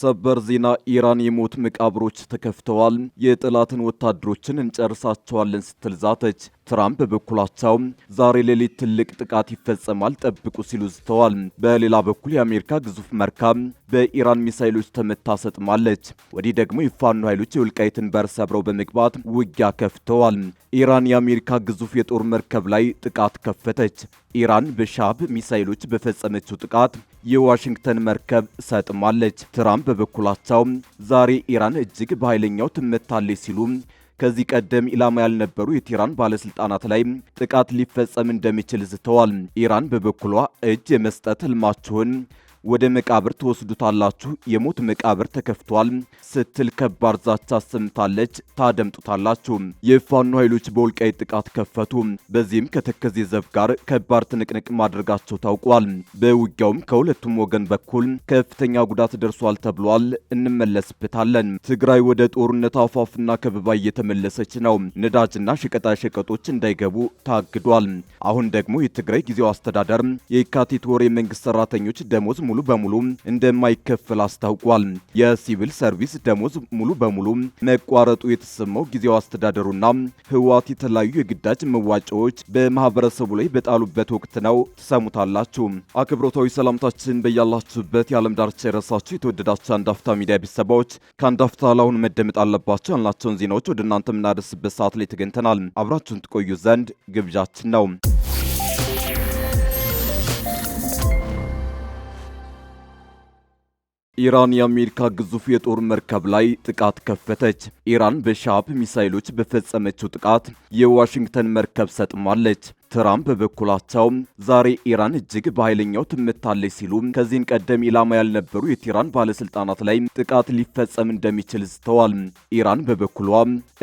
ሰበር ዜና ኢራን የሞት መቃብሮች ተከፍተዋል፣ የጠላትን ወታደሮችን እንጨርሳቸዋለን ስትል ዛተች። ትራምፕ በበኩላቸው ዛሬ ሌሊት ትልቅ ጥቃት ይፈጸማል ጠብቁ ሲሉ ዝተዋል። በሌላ በኩል የአሜሪካ ግዙፍ መርከብ በኢራን ሚሳኤሎች ተመታ ሰጥማለች። ወዲህ ደግሞ የፋኖ ኃይሎች የወልቃይትን በር ሰብረው በመግባት ውጊያ ከፍተዋል። ኢራን የአሜሪካ ግዙፍ የጦር መርከብ ላይ ጥቃት ከፈተች። ኢራን በሻብ ሚሳኤሎች በፈጸመችው ጥቃት የዋሽንግተን መርከብ ሰጥማለች። ትራምፕ በበኩላቸው ዛሬ ኢራን እጅግ በኃይለኛው ትመታለች ሲሉ ከዚህ ቀደም ኢላማ ያልነበሩ የቴህራን ባለስልጣናት ላይ ጥቃት ሊፈጸም እንደሚችል ዝተዋል። ኢራን በበኩሏ እጅ የመስጠት ህልማችሁን ወደ መቃብር ትወስዱታላችሁ፣ የሞት መቃብር ተከፍቷል ስትል ከባድ ዛቻ አሰምታለች። ታደምጡታላችሁ። የፋኖ ኃይሎች በወልቃይት ጥቃት ከፈቱ። በዚህም ከተከዜ ዘብ ጋር ከባድ ትንቅንቅ ማድረጋቸው ታውቋል። በውጊያውም ከሁለቱም ወገን በኩል ከፍተኛ ጉዳት ደርሷል ተብሏል። እንመለስበታለን። ትግራይ ወደ ጦርነት አፋፍና ከበባ እየተመለሰች ነው። ነዳጅና ሸቀጣሸቀጦች እንዳይገቡ ታግዷል። አሁን ደግሞ የትግራይ ጊዜው አስተዳደር የካቲት ወር የመንግስት ሰራተኞች ደሞዝ ሙሉ በሙሉ እንደማይከፈል አስታውቋል። የሲቪል ሰርቪስ ደሞዝ ሙሉ በሙሉ መቋረጡ የተሰማው ጊዜው አስተዳደሩና ህወሓት የተለያዩ የግዳጅ መዋጮዎች በማህበረሰቡ ላይ በጣሉበት ወቅት ነው። ትሰሙታላችሁ። አክብሮታዊ ሰላምታችን በያላችሁበት የዓለም ዳርቻ የረሳችሁ የተወደዳችሁ አንዳፍታ ሚዲያ ቤተሰቦች ከአንዳፍታ ላሁን መደመጥ አለባቸው ያልናቸውን ዜናዎች ወደ እናንተ የምናደርስበት ሰዓት ላይ ተገኝተናል። አብራችሁን ትቆዩ ዘንድ ግብዣችን ነው። ኢራን የአሜሪካ ግዙፍ የጦር መርከብ ላይ ጥቃት ከፈተች። ኢራን በሻብ ሚሳኤሎች በፈጸመችው ጥቃት የዋሽንግተን መርከብ ሰጥማለች። ትራምፕ በበኩላቸው ዛሬ ኢራን እጅግ በኃይለኛው ትመታለች ሲሉ ከዚህን ቀደም ኢላማ ያልነበሩ የቴህራን ባለስልጣናት ላይ ጥቃት ሊፈጸም እንደሚችል ዝተዋል። ኢራን በበኩሏ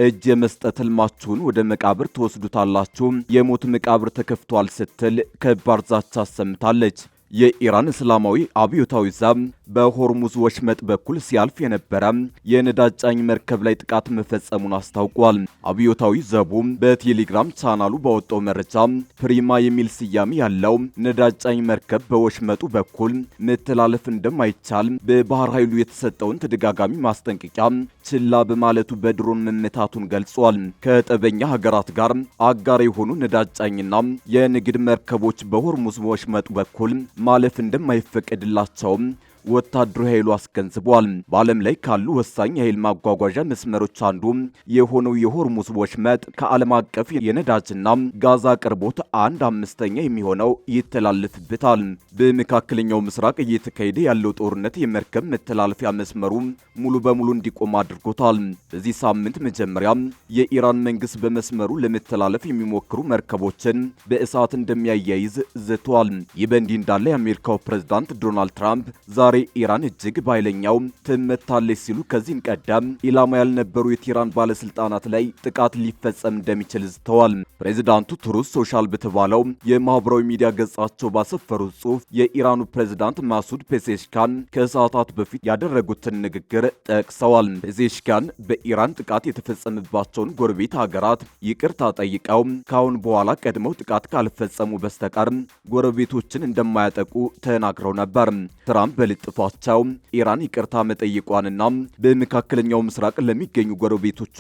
እጅ የመስጠት ህልማችሁን ወደ መቃብር ትወስዱታላችሁ፣ የሞት መቃብር ተከፍቷል ስትል ከባድ ዛቻ አሰምታለች። የኢራን እስላማዊ አብዮታዊ ዘብ በሆርሙዝ ወሽመጥ በኩል ሲያልፍ የነበረ የነዳጅ ጫኝ መርከብ ላይ ጥቃት መፈጸሙን አስታውቋል። አብዮታዊ ዘቡ በቴሌግራም ቻናሉ ባወጣው መረጃ ፕሪማ የሚል ስያሜ ያለው ነዳጅ ጫኝ መርከብ በወሽመጡ በኩል መተላለፍ እንደማይቻል በባህር ኃይሉ የተሰጠውን ተደጋጋሚ ማስጠንቀቂያ ችላ በማለቱ በድሮን መመታቱን ገልጿል። ከጠበኛ ሀገራት ጋር አጋር የሆኑ ነዳጅ ጫኝና የንግድ መርከቦች በሆርሙዝ ወሽመጡ በኩል ማለፍ እንደማይፈቀድላቸውም ወታደራዊ ኃይሉ አስገንዝቧል። በዓለም ላይ ካሉ ወሳኝ የኃይል ማጓጓዣ መስመሮች አንዱ የሆነው የሆርሙዝ ወሽመጥ ከዓለም አቀፍ የነዳጅና ጋዝ አቅርቦት 1/5 የሚሆነው ይተላለፍበታል። በመካከለኛው ምስራቅ እየተካሄደ ያለው ጦርነት የመርከብ መተላለፊያ መስመሩ ሙሉ በሙሉ እንዲቆም አድርጎታል። በዚህ ሳምንት መጀመሪያ የኢራን መንግስት በመስመሩ ለመተላለፍ የሚሞክሩ መርከቦችን በእሳት እንደሚያያይዝ ዝቷል። ይህ በእንዲህ እንዳለ የአሜሪካው ፕሬዝዳንት ዶናልድ ትራምፕ ዛሬ ኢራን እጅግ በኃይለኛው ትመታለች ሲሉ ከዚህን ቀደም ኢላማ ያልነበሩ የቴህራን ባለስልጣናት ላይ ጥቃት ሊፈጸም እንደሚችል ዝተዋል። ፕሬዝዳንቱ ትሩዝ ሶሻል በተባለው የማህበራዊ ሚዲያ ገጻቸው ባሰፈሩት ጽሑፍ የኢራኑ ፕሬዝዳንት ማሱድ ፔዜሽካን ከሰዓታት በፊት ያደረጉትን ንግግር ጠቅሰዋል። ፔዜሽካን በኢራን ጥቃት የተፈጸመባቸውን ጎረቤት ሀገራት ይቅርታ ጠይቀው ካሁን በኋላ ቀድመው ጥቃት ካልፈጸሙ በስተቀር ጎረቤቶችን እንደማያጠቁ ተናግረው ነበር። ትራምፕ ጥፋቸው ኢራን ይቅርታ መጠየቋንና በመካከለኛው ምስራቅ ለሚገኙ ጎረቤቶቿ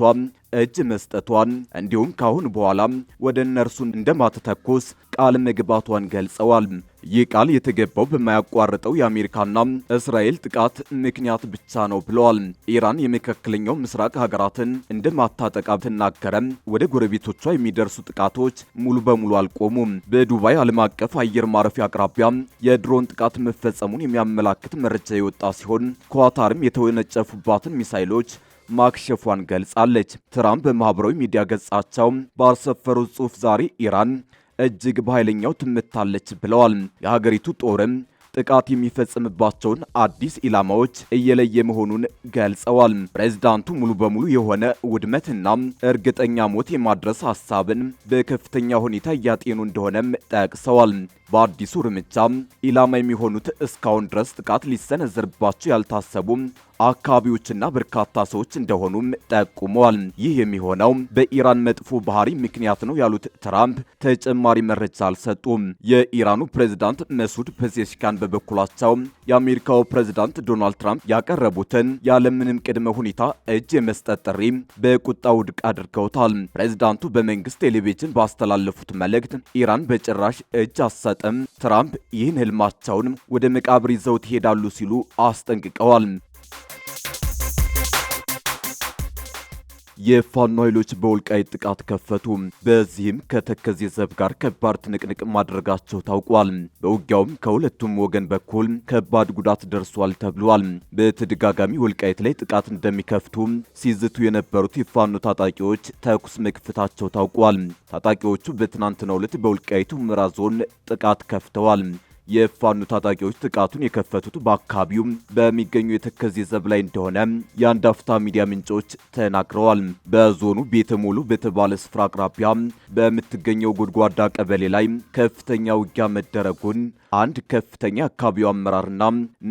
እጅ መስጠቷን እንዲሁም ካሁን በኋላ ወደ እነርሱ እንደማትተኩስ ቃል መግባቷን ገልጸዋል። ይህ ቃል የተገባው በማያቋርጠው የአሜሪካና እስራኤል ጥቃት ምክንያት ብቻ ነው ብለዋል። ኢራን የመካከለኛው ምስራቅ ሀገራትን እንደማታጠቃ ተናገረም። ወደ ጎረቤቶቿ የሚደርሱ ጥቃቶች ሙሉ በሙሉ አልቆሙም። በዱባይ ዓለም አቀፍ አየር ማረፊያ አቅራቢያ የድሮን ጥቃት መፈጸሙን የሚያመላክት መረጃ የወጣ ሲሆን ኳታርም የተወነጨፉባትን ሚሳይሎች ማክሸፏን ገልጻለች። ትራምፕ በማህበራዊ ሚዲያ ገጻቸው ባሰፈሩት ጽሑፍ ዛሬ ኢራን እጅግ በኃይለኛው ትመታለች ብለዋል። የሀገሪቱ ጦርም ጥቃት የሚፈጽምባቸውን አዲስ ኢላማዎች እየለየ መሆኑን ገልጸዋል። ፕሬዝዳንቱ ሙሉ በሙሉ የሆነ ውድመትና እርግጠኛ ሞት የማድረስ ሐሳብን በከፍተኛ ሁኔታ እያጤኑ እንደሆነም ጠቅሰዋል። በአዲሱ እርምጃ ኢላማ የሚሆኑት እስካሁን ድረስ ጥቃት ሊሰነዘርባቸው ያልታሰቡ አካባቢዎችና በርካታ ሰዎች እንደሆኑም ጠቁመዋል። ይህ የሚሆነው በኢራን መጥፎ ባህሪ ምክንያት ነው ያሉት ትራምፕ ተጨማሪ መረጃ አልሰጡም። የኢራኑ ፕሬዝዳንት መሱድ ፔዜሽኪያን በበኩላቸው የአሜሪካው ፕሬዝዳንት ዶናልድ ትራምፕ ያቀረቡትን ያለምንም ቅድመ ሁኔታ እጅ የመስጠት ጥሪ በቁጣ ውድቅ አድርገውታል። ፕሬዝዳንቱ በመንግስት ቴሌቪዥን ባስተላለፉት መልእክት ኢራን በጭራሽ እጅ አትሰጥም፣ ትራምፕ ይህን ህልማቸውን ወደ መቃብር ይዘውት ይሄዳሉ ሲሉ አስጠንቅቀዋል። የፋኖ ኃይሎች በወልቃይት ጥቃት ከፈቱ። በዚህም ከተከዜ ዘብ ጋር ከባድ ትንቅንቅ ማድረጋቸው ታውቋል። በውጊያውም ከሁለቱም ወገን በኩል ከባድ ጉዳት ደርሷል ተብሏል። በተደጋጋሚ ወልቃይት ላይ ጥቃት እንደሚከፍቱ ሲዝቱ የነበሩት የፋኖ ታጣቂዎች ተኩስ መክፈታቸው ታውቋል። ታጣቂዎቹ በትናንትናው ዕለት በወልቃይቱ ሁመራ ዞን ጥቃት ከፍተዋል። የፋኖ ታጣቂዎች ጥቃቱን የከፈቱት በአካባቢው በሚገኙ የተከዜ ዘብ ላይ እንደሆነ የአንድ አፍታ ሚዲያ ምንጮች ተናግረዋል። በዞኑ ቤተ ሙሉ በተባለ ስፍራ አቅራቢያ በምትገኘው ጎድጓዳ ቀበሌ ላይ ከፍተኛ ውጊያ መደረጉን አንድ ከፍተኛ አካባቢው አመራርና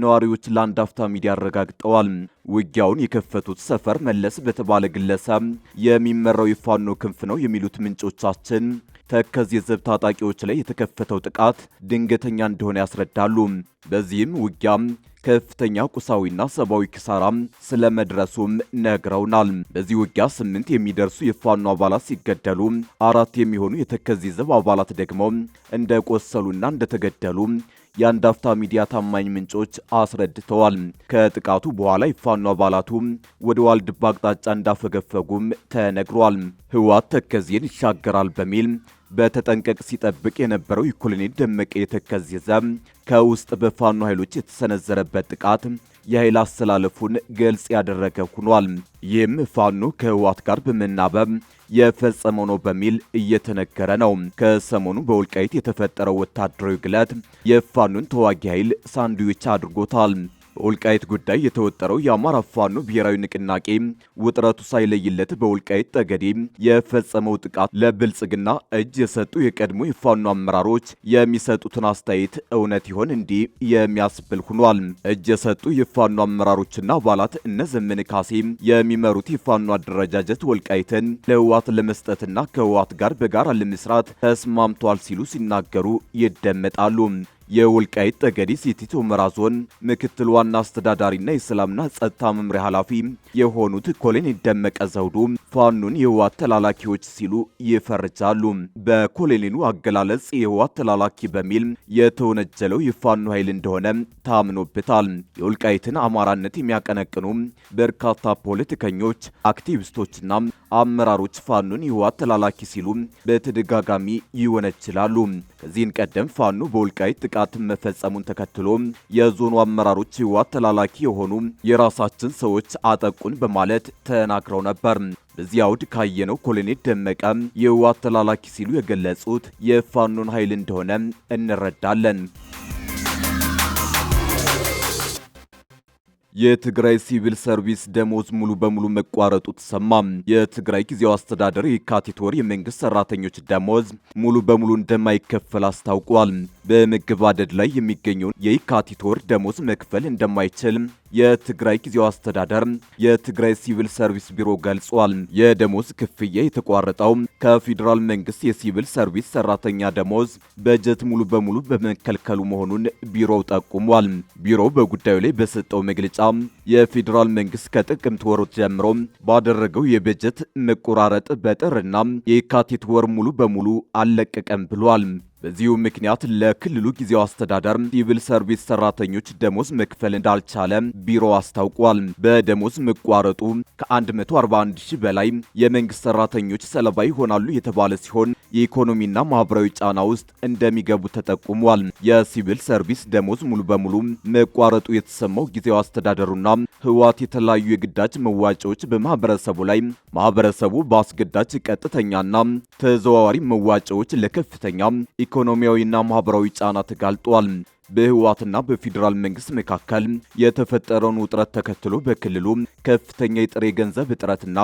ነዋሪዎች ለአንድ አፍታ ሚዲያ አረጋግጠዋል። ውጊያውን የከፈቱት ሰፈር መለስ በተባለ ግለሰብ የሚመራው የፋኖ ክንፍ ነው የሚሉት ምንጮቻችን ተከዜ ዘብ ታጣቂዎች ላይ የተከፈተው ጥቃት ድንገተኛ እንደሆነ ያስረዳሉ። በዚህም ውጊያም ከፍተኛ ቁሳዊና ሰብአዊ ኪሳራ ስለመድረሱም ነግረውናል። በዚህ ውጊያ 8 የሚደርሱ የፋኖ አባላት ሲገደሉ 4 የሚሆኑ የተከዜ ዘብ አባላት ደግሞ እንደቆሰሉና እንደተገደሉ የአንድ አፍታ ሚዲያ ታማኝ ምንጮች አስረድተዋል። ከጥቃቱ በኋላ የፋኖ አባላቱ ወደ ዋልድባ አቅጣጫ እንዳፈገፈጉም ተነግሯል። ህወሓት ተከዜን ይሻገራል በሚል በተጠንቀቅ ሲጠብቅ የነበረው የኮሎኔል ደመቀ የተከዜ ዘብ ከውስጥ በፋኖ ኃይሎች የተሰነዘረበት ጥቃት የኃይል አሰላለፉን ግልጽ ያደረገ ሆኗል። ይህም ፋኖ ከህወሓት ጋር በመናበብ የፈጸመው ነው በሚል እየተነገረ ነው። ከሰሞኑ በወልቃይት የተፈጠረው ወታደራዊ ግለት የፋኖን ተዋጊ ኃይል ሳንድዊች አድርጎታል። በወልቃይት ጉዳይ የተወጠረው የአማራ ፋኖ ብሔራዊ ንቅናቄ ውጥረቱ ሳይለይለት በወልቃይት ጠገዴ የፈጸመው ጥቃት ለብልጽግና እጅ የሰጡ የቀድሞ የፋኖ አመራሮች የሚሰጡትን አስተያየት እውነት ይሆን እንዲህ የሚያስብል ሆኗል። እጅ የሰጡ የፋኖ አመራሮችና አባላት እነ ዘመነ ካሴ የሚመሩት የፋኖ አደረጃጀት ወልቃይትን ለህወሓት ለመስጠትና ከህወሓት ጋር በጋራ ለመስራት ተስማምቷል ሲሉ ሲናገሩ ይደመጣሉ። የወልቃይት ጠገዴ ሰቲት ሁመራ ዞን ምክትል ዋና አስተዳዳሪና የሰላምና ጸጥታ መምሪያ ኃላፊ የሆኑት ኮሎኔል ደመቀ ዘውዱ ፋኖን የህወሓት ተላላኪዎች ሲሉ ይፈርጃሉ። በኮሎኔሉ አገላለጽ የህወሓት ተላላኪ በሚል የተወነጀለው የፋኖ ኃይል እንደሆነ ታምኖበታል። የወልቃይትን አማራነት የሚያቀነቅኑ በርካታ ፖለቲከኞች፣ አክቲቪስቶችና አመራሮች ፋኖን የህወሓት ተላላኪ ሲሉ በተደጋጋሚ ይወነጅላሉ። ከዚህን ቀደም ፋኖ በወልቃይት ጥቃት መፈጸሙን ተከትሎ የዞኑ አመራሮች ህወሓት ተላላኪ የሆኑ የራሳችን ሰዎች አጠቁን በማለት ተናግረው ነበር። በዚህ አውድ ካየነው ኮሎኔል ደመቀ የህወሓት ተላላኪ ሲሉ የገለጹት የፋኖን ኃይል እንደሆነ እንረዳለን። የትግራይ ሲቪል ሰርቪስ ደሞዝ ሙሉ በሙሉ መቋረጡ ተሰማ። የትግራይ ጊዜያዊ አስተዳደር የካቲት ወር የመንግስት ሰራተኞች ደሞዝ ሙሉ በሙሉ እንደማይከፈል አስታውቋል። በመገባደድ ላይ የሚገኘውን የካቲት ወር ደሞዝ መክፈል እንደማይችል የትግራይ ጊዜያዊ አስተዳደር የትግራይ ሲቪል ሰርቪስ ቢሮ ገልጿል። የደሞዝ ክፍያ የተቋረጠው ከፌዴራል መንግስት የሲቪል ሰርቪስ ሰራተኛ ደሞዝ በጀት ሙሉ በሙሉ በመከልከሉ መሆኑን ቢሮው ጠቁሟል። ቢሮው በጉዳዩ ላይ በሰጠው መግለጫ የፌዴራል መንግስት ከጥቅምት ወር ጀምሮ ባደረገው የበጀት መቆራረጥ በጥርና የካቲት ወር ሙሉ በሙሉ አልለቀቀም ብሏል። በዚሁ ምክንያት ለክልሉ ጊዜያዊ አስተዳደር ሲቪል ሰርቪስ ሰራተኞች ደሞዝ መክፈል እንዳልቻለ ቢሮ አስታውቋል። በደሞዝ መቋረጡ ከ141 ሺህ በላይ የመንግስት ሰራተኞች ሰለባ ይሆናሉ የተባለ ሲሆን የኢኮኖሚና ማህበራዊ ጫና ውስጥ እንደሚገቡ ተጠቁሟል። የሲቪል ሰርቪስ ደሞዝ ሙሉ በሙሉ መቋረጡ የተሰማው ጊዜያዊ አስተዳደሩና ህወሓት የተለያዩ የግዳጅ መዋጮዎች በማህበረሰቡ ላይ ማህበረሰቡ በአስገዳጅ ቀጥተኛና ተዘዋዋሪ መዋጮዎች ለከፍተኛ ኢኮኖሚያዊና ማህበራዊ ጫና ተጋልጧል። በህወሓትና በፌዴራል መንግስት መካከል የተፈጠረውን ውጥረት ተከትሎ በክልሉ ከፍተኛ የጥሬ ገንዘብ እጥረትና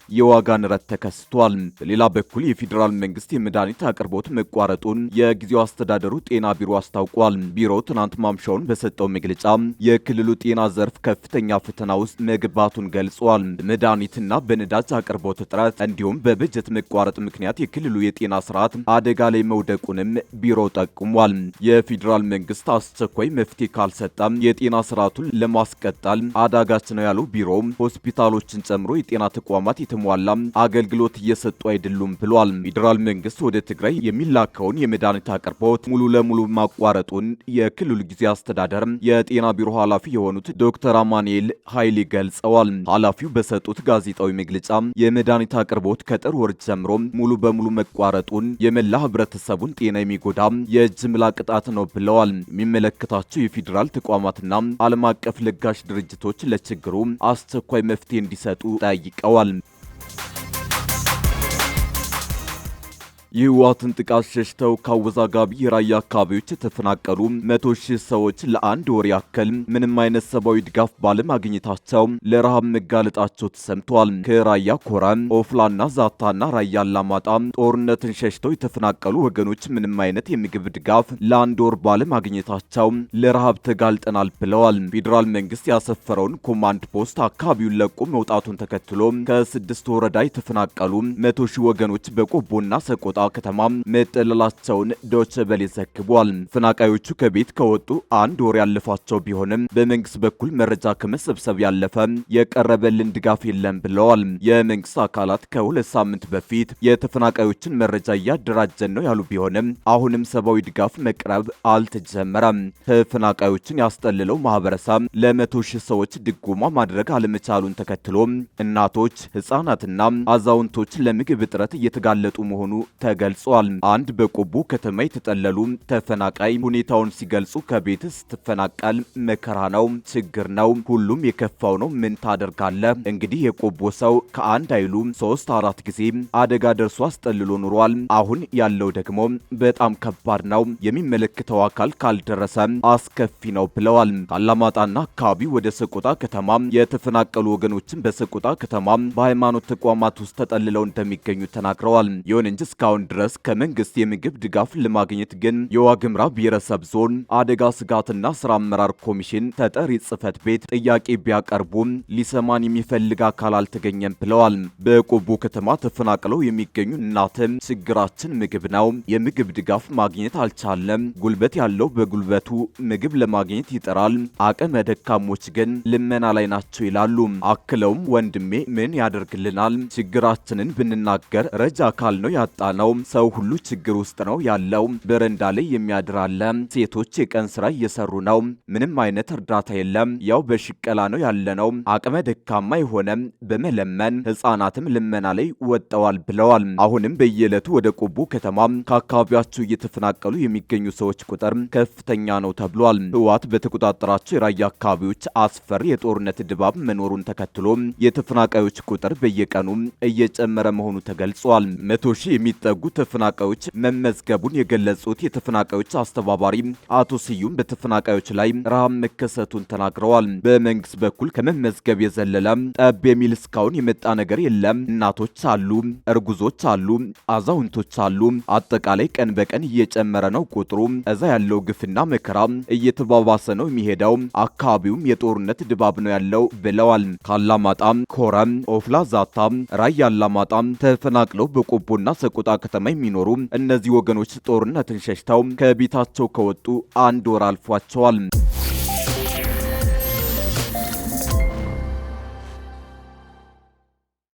የዋጋ ንረት ተከስቷል። በሌላ በኩል የፌዴራል መንግስት የመድኃኒት አቅርቦት መቋረጡን የጊዜው አስተዳደሩ ጤና ቢሮ አስታውቋል። ቢሮው ትናንት ማምሻውን በሰጠው መግለጫ የክልሉ ጤና ዘርፍ ከፍተኛ ፈተና ውስጥ መግባቱን ገልጿል። በመድኃኒትና በነዳጅ አቅርቦት እጥረት እንዲሁም በበጀት መቋረጥ ምክንያት የክልሉ የጤና ስርዓት አደጋ ላይ መውደቁንም ቢሮው ጠቁሟል። የፌዴራል መንግስት አስቸኳይ መፍትሄ ካልሰጠም የጤና ስርዓቱን ለማስቀጠል አዳጋች ነው ያለው ቢሮው ሆስፒታሎችን ጨምሮ የጤና ተቋማት የተሟላ አገልግሎት እየሰጡ አይደሉም ብሏል። ፌዴራል መንግስት ወደ ትግራይ የሚላከውን የመድኃኒት አቅርቦት ሙሉ ለሙሉ ማቋረጡን የክልሉ ጊዜያዊ አስተዳደር የጤና ቢሮ ኃላፊ የሆኑት ዶክተር አማኑኤል ኃይሌ ገልጸዋል። ኃላፊው በሰጡት ጋዜጣዊ መግለጫ የመድኃኒት አቅርቦት ከጥር ወር ጀምሮ ሙሉ በሙሉ መቋረጡን የመላ ህብረተሰቡን ጤና የሚጎዳ የጅምላ ቅጣት ነው ብለዋል። የሚመለከታቸው የፌዴራል ተቋማትና ዓለም አቀፍ ለጋሽ ድርጅቶች ለችግሩ አስቸኳይ መፍትሄ እንዲሰጡ ጠይቀዋል። የህወሓትን ጥቃት ሸሽተው ከአወዛጋቢ የራያ አካባቢዎች የተፈናቀሉ 100,000 ሰዎች ለአንድ ወር ያክል ምንም አይነት ሰብአዊ ድጋፍ ባለማግኘታቸው ለረሃብ መጋለጣቸው ተሰምቷል። ከራያ ኮረም፣ ኦፍላና ዛታና ራያ አላማጣ ጦርነትን ሸሽተው የተፈናቀሉ ወገኖች ምንም አይነት የምግብ ድጋፍ ለአንድ ወር ባለማግኘታቸው ለረሃብ ተጋልጠናል ብለዋል። ፌዴራል መንግስት ያሰፈረውን ኮማንድ ፖስት አካባቢውን ለቆ መውጣቱን ተከትሎ ከ6 ወረዳ የተፈናቀሉ 100,000 ወገኖች በቆቦና ሰቆጣ ከተማ መጠለላቸውን ዶቼ ቬለ ዘግቧል። ተፈናቃዮቹ ከቤት ከወጡ አንድ ወር ያለፋቸው ቢሆንም በመንግስት በኩል መረጃ ከመሰብሰብ ያለፈ የቀረበልን ድጋፍ የለም ብለዋል። የመንግስት አካላት ከ2 ሳምንት በፊት የተፈናቃዮችን መረጃ እያደራጀን ነው ያሉ ቢሆንም አሁንም ሰብአዊ ድጋፍ መቅረብ አልተጀመረም። ተፈናቃዮችን ያስጠልለው ማህበረሰብ ለ100,000 ሰዎች ድጎማ ማድረግ አለመቻሉን ተከትሎ እናቶች፣ ህጻናትና አዛውንቶች ለምግብ እጥረት እየተጋለጡ መሆኑ ተገልጿል። አንድ በቆቦ ከተማ የተጠለሉ ተፈናቃይ ሁኔታውን ሲገልጹ ከቤት ስትፈናቀል መከራ ነው፣ ችግር ነው፣ ሁሉም የከፋው ነው። ምን ታደርጋለህ? እንግዲህ የቆቦ ሰው ከአንድ አይሉ 3-4 ጊዜ አደጋ ደርሶ አስጠልሎ ኑሯል። አሁን ያለው ደግሞ በጣም ከባድ ነው። የሚመለከተው አካል ካልደረሰ አስከፊ ነው ብለዋል። ካላማጣና አካባቢ ወደ ሰቆጣ ከተማ የተፈናቀሉ ወገኖችን በሰቆጣ ከተማ በሃይማኖት ተቋማት ውስጥ ተጠልለው እንደሚገኙ ተናግረዋል። ይሁን እንጂ እስካሁን ድረስ ከመንግስት የምግብ ድጋፍ ለማግኘት ግን የዋግምራ ብሔረሰብ ዞን አደጋ ስጋትና ስራ አመራር ኮሚሽን ተጠሪ ጽህፈት ቤት ጥያቄ ቢያቀርቡም ሊሰማን የሚፈልግ አካል አልተገኘም ብለዋል። በቆቦ ከተማ ተፈናቅለው የሚገኙ እናትም ችግራችን ምግብ ነው፣ የምግብ ድጋፍ ማግኘት አልቻለም፣ ጉልበት ያለው በጉልበቱ ምግብ ለማግኘት ይጥራል፣ አቅመ ደካሞች ግን ልመና ላይ ናቸው ይላሉ። አክለውም ወንድሜ ምን ያደርግልናል? ችግራችንን ብንናገር ረጃ አካል ነው ያጣነው። ሰው ሁሉ ችግር ውስጥ ነው ያለው። በረንዳ ላይ የሚያድር አለ። ሴቶች የቀን ስራ እየሰሩ ነው። ምንም አይነት እርዳታ የለም። ያው በሽቀላ ነው ያለነው። አቅመ ደካማ የሆነ በመለመን ህፃናትም ልመና ላይ ወጥተዋል ብለዋል። አሁንም በየዕለቱ ወደ ቆቦ ከተማ ከአካባቢያቸው እየተፈናቀሉ የሚገኙ ሰዎች ቁጥር ከፍተኛ ነው ተብሏል። ህወሓት በተቆጣጠራቸው የራያ አካባቢዎች አስፈሪ የጦርነት ድባብ መኖሩን ተከትሎ የተፈናቃዮች ቁጥር በየቀኑ እየጨመረ መሆኑ ተገልጿል። 100,000 የሚጠጉ ተፈናቃዮች መመዝገቡን የገለጹት የተፈናቃዮች አስተባባሪ አቶ ስዩም በተፈናቃዮች ላይ ረሃብ መከሰቱን ተናግረዋል። በመንግስት በኩል ከመመዝገብ የዘለለ ጠብ የሚል እስካሁን የመጣ ነገር የለም። እናቶች አሉ፣ እርጉዞች አሉ፣ አዛውንቶች አሉ። አጠቃላይ ቀን በቀን እየጨመረ ነው ቁጥሩ። እዛ ያለው ግፍና መከራ እየተባባሰ ነው የሚሄደው። አካባቢውም የጦርነት ድባብ ነው ያለው ብለዋል። ካላማጣ፣ ኮረም፣ ኦፍላ፣ ዛታ፣ ራያ አላማጣ ተፈናቅለው በቆቦና ሰቆጣ ከተማ የሚኖሩ እነዚህ ወገኖች ጦርነትን ሸሽተው ከቤታቸው ከወጡ አንድ ወር አልፏቸዋል።